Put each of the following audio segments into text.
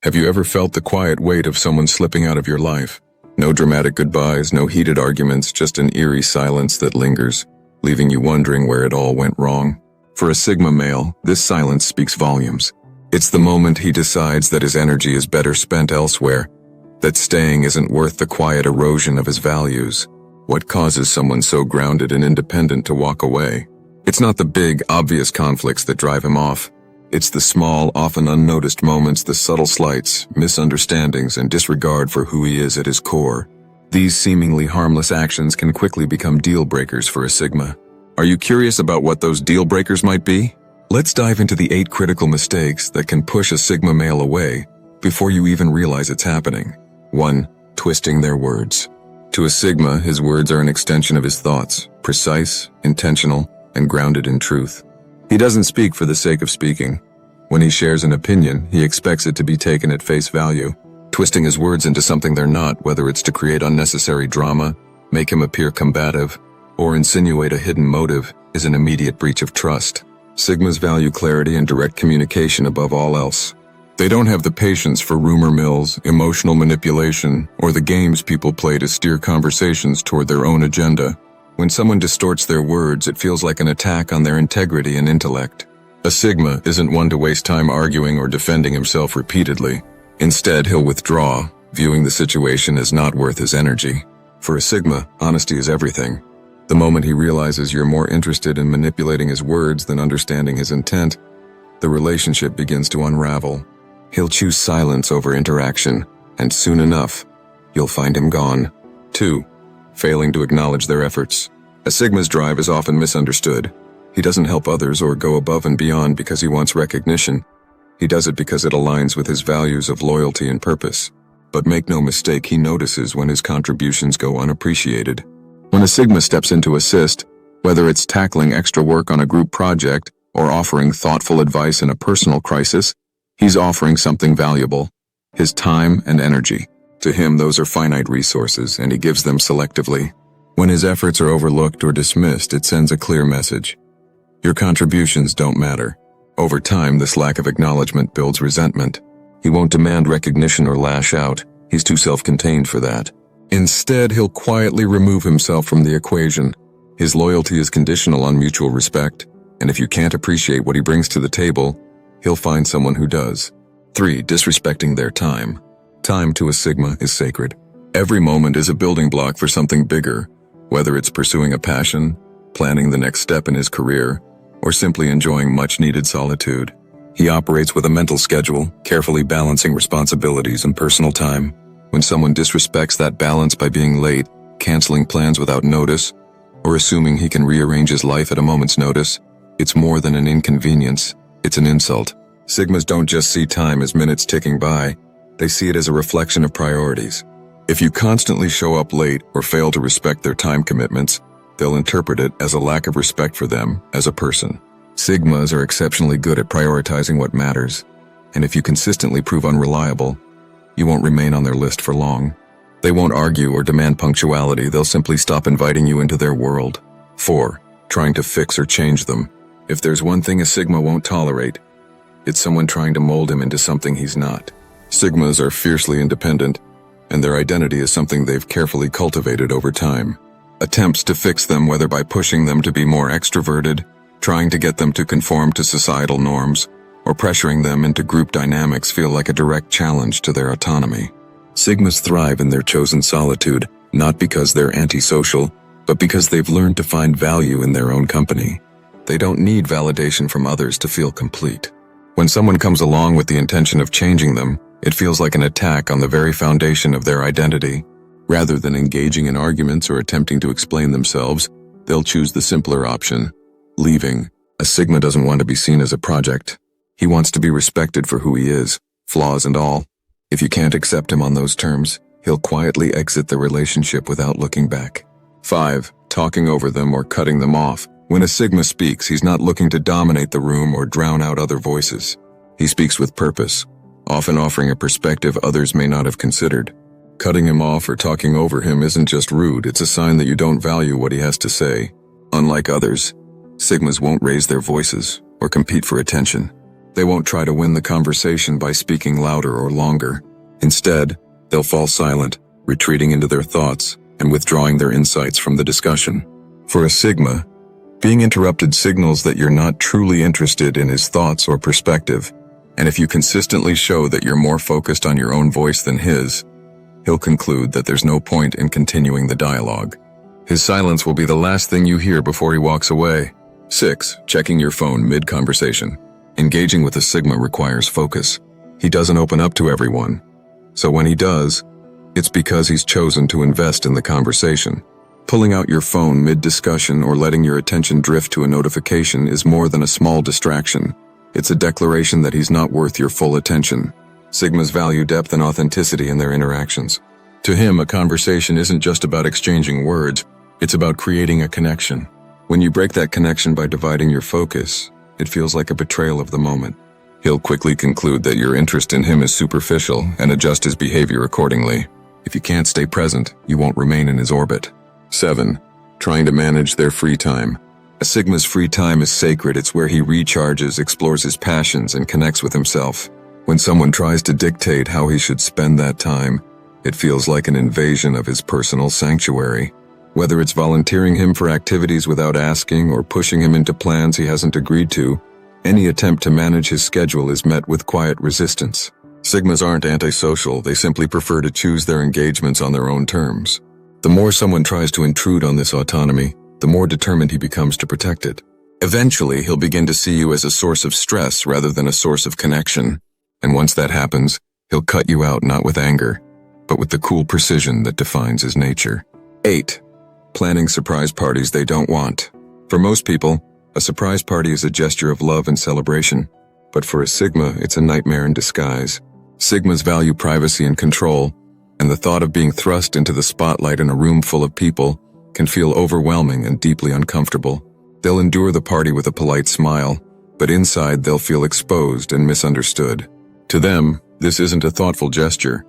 Have you ever felt the quiet weight of someone slipping out of your life? No dramatic goodbyes, no heated arguments, just an eerie silence that lingers, leaving you wondering where it all went wrong. For a Sigma male, this silence speaks volumes. It's the moment he decides that his energy is better spent elsewhere, that staying isn't worth the quiet erosion of his values. What causes someone so grounded and independent to walk away? It's not the big, obvious conflicts that drive him off. It's the small, often unnoticed moments, the subtle slights, misunderstandings, and disregard for who he is at his core. These seemingly harmless actions can quickly become deal breakers for a Sigma. Are you curious about what those deal breakers might be? Let's dive into the 8 critical mistakes that can push a Sigma male away before you even realize it's happening. 1. Twisting their words. To a Sigma, his words are an extension of his thoughts, precise, intentional, and grounded in truth. He doesn't speak for the sake of speaking. When he shares an opinion, he expects it to be taken at face value. Twisting his words into something they're not, whether it's to create unnecessary drama, make him appear combative, or insinuate a hidden motive, is an immediate breach of trust. Sigmas value clarity and direct communication above all else. They don't have the patience for rumor mills, emotional manipulation, or the games people play to steer conversations toward their own agenda. When someone distorts their words, it feels like an attack on their integrity and intellect. A Sigma isn't one to waste time arguing or defending himself repeatedly. Instead, he'll withdraw, viewing the situation as not worth his energy. For a Sigma, honesty is everything. The moment he realizes you're more interested in manipulating his words than understanding his intent, the relationship begins to unravel. He'll choose silence over interaction, and soon enough, you'll find him gone. 2. Failing to acknowledge their efforts. A Sigma's drive is often misunderstood. He doesn't help others or go above and beyond because he wants recognition. He does it because it aligns with his values of loyalty and purpose. But make no mistake, he notices when his contributions go unappreciated. When a Sigma steps in to assist, whether it's tackling extra work on a group project or offering thoughtful advice in a personal crisis, he's offering something valuable: his time and energy. To him, those are finite resources, and he gives them selectively. When his efforts are overlooked or dismissed, it sends a clear message: your contributions don't matter. Over time, this lack of acknowledgement builds resentment. He won't demand recognition or lash out. He's too self-contained for that. Instead, he'll quietly remove himself from the equation. His loyalty is conditional on mutual respect, and if you can't appreciate what he brings to the table, he'll find someone who does. 3. Disrespecting their time. Time to a Sigma is sacred. Every moment is a building block for something bigger, whether it's pursuing a passion, planning the next step in his career, or simply enjoying much-needed solitude. He operates with a mental schedule, carefully balancing responsibilities and personal time. When someone disrespects that balance by being late, canceling plans without notice, or assuming he can rearrange his life at a moment's notice, it's more than an inconvenience, it's an insult. Sigmas don't just see time as minutes ticking by, they see it as a reflection of priorities. If you constantly show up late or fail to respect their time commitments, they'll interpret it as a lack of respect for them as a person. Sigmas are exceptionally good at prioritizing what matters, and if you consistently prove unreliable, you won't remain on their list for long. They won't argue or demand punctuality, they'll simply stop inviting you into their world. 4. Trying to fix or change them. If there's one thing a Sigma won't tolerate, it's someone trying to mold him into something he's not. Sigmas are fiercely independent, and their identity is something they've carefully cultivated over time. Attempts to fix them, whether by pushing them to be more extroverted, trying to get them to conform to societal norms, or pressuring them into group dynamics, feel like a direct challenge to their autonomy. Sigmas thrive in their chosen solitude, not because they're antisocial, but because they've learned to find value in their own company. They don't need validation from others to feel complete. When someone comes along with the intention of changing them, it feels like an attack on the very foundation of their identity. Rather than engaging in arguments or attempting to explain themselves, they'll choose the simpler option: leaving. A Sigma doesn't want to be seen as a project. He wants to be respected for who he is, flaws and all. If you can't accept him on those terms, he'll quietly exit the relationship without looking back. 5. Talking over them or cutting them off. When a Sigma speaks, he's not looking to dominate the room or drown out other voices. He speaks with purpose, often offering a perspective others may not have considered. Cutting him off or talking over him isn't just rude, it's a sign that you don't value what he has to say. Unlike others, Sigmas won't raise their voices or compete for attention. They won't try to win the conversation by speaking louder or longer. Instead, they'll fall silent, retreating into their thoughts and withdrawing their insights from the discussion. For a Sigma, being interrupted signals that you're not truly interested in his thoughts or perspective, and if you consistently show that you're more focused on your own voice than his, he'll conclude that there's no point in continuing the dialogue. His silence will be the last thing you hear before he walks away. 6. Checking your phone mid-conversation. Engaging with a Sigma requires focus. He doesn't open up to everyone. So when he does, it's because he's chosen to invest in the conversation. Pulling out your phone mid-discussion or letting your attention drift to a notification is more than a small distraction. It's a declaration that he's not worth your full attention. Sigmas value depth and authenticity in their interactions. To him, a conversation isn't just about exchanging words, it's about creating a connection. When you break that connection by dividing your focus, it feels like a betrayal of the moment. He'll quickly conclude that your interest in him is superficial and adjust his behavior accordingly. If you can't stay present, you won't remain in his orbit. 7. Trying to manage their free time. A Sigma's free time is sacred. It's where he recharges, explores his passions, and connects with himself. When someone tries to dictate how he should spend that time, it feels like an invasion of his personal sanctuary. Whether it's volunteering him for activities without asking or pushing him into plans he hasn't agreed to, any attempt to manage his schedule is met with quiet resistance. Sigmas aren't antisocial, they simply prefer to choose their engagements on their own terms. The more someone tries to intrude on this autonomy, the more determined he becomes to protect it. Eventually, he'll begin to see you as a source of stress rather than a source of connection. And once that happens, he'll cut you out not with anger, but with the cool precision that defines his nature. 8. Planning surprise parties they don't want. For most people, a surprise party is a gesture of love and celebration, but for a Sigma, it's a nightmare in disguise. Sigmas value privacy and control, and the thought of being thrust into the spotlight in a room full of people can feel overwhelming and deeply uncomfortable. They'll endure the party with a polite smile, but inside they'll feel exposed and misunderstood. To them, this isn't a thoughtful gesture.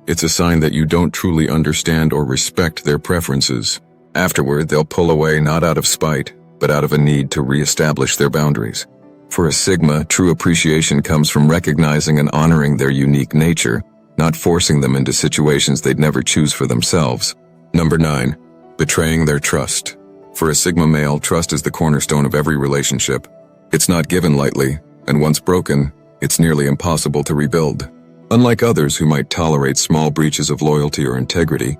It's a sign that you don't truly understand or respect their preferences. Afterward, they'll pull away not out of spite, but out of a need to reestablish their boundaries. For a Sigma, true appreciation comes from recognizing and honoring their unique nature, not forcing them into situations they'd never choose for themselves. Number 9. Betraying their trust. For a Sigma male, trust is the cornerstone of every relationship. It's not given lightly, and once broken, it's nearly impossible to rebuild. Unlike others who might tolerate small breaches of loyalty or integrity,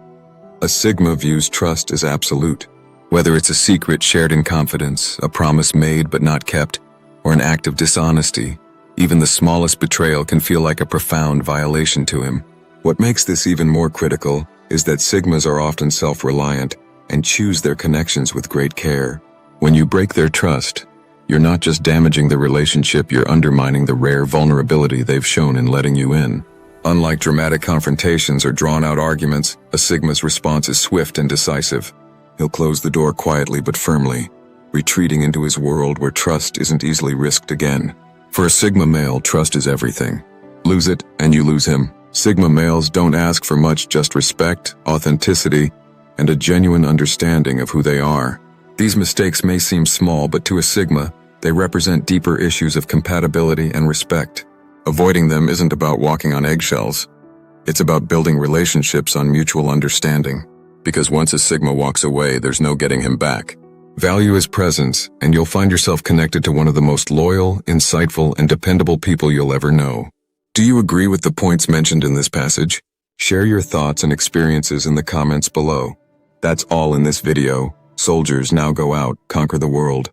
a Sigma views trust as absolute. Whether it's a secret shared in confidence, a promise made but not kept, or an act of dishonesty, even the smallest betrayal can feel like a profound violation to him. What makes this even more critical is that Sigmas are often self-reliant and choose their connections with great care. When you break their trust, you're not just damaging the relationship, you're undermining the rare vulnerability they've shown in letting you in. Unlike dramatic confrontations or drawn-out arguments, a Sigma's response is swift and decisive. He'll close the door quietly but firmly, retreating into his world where trust isn't easily risked again. For a Sigma male, trust is everything. Lose it, and you lose him. Sigma males don't ask for much, just respect, authenticity, and a genuine understanding of who they are. These mistakes may seem small, but to a Sigma, they represent deeper issues of compatibility and respect. Avoiding them isn't about walking on eggshells. It's about building relationships on mutual understanding. Because once a Sigma walks away, there's no getting him back. Value his presence, and you'll find yourself connected to one of the most loyal, insightful, and dependable people you'll ever know. Do you agree with the points mentioned in this passage? Share your thoughts and experiences in the comments below. That's all in this video. Soldiers, now go out, conquer the world.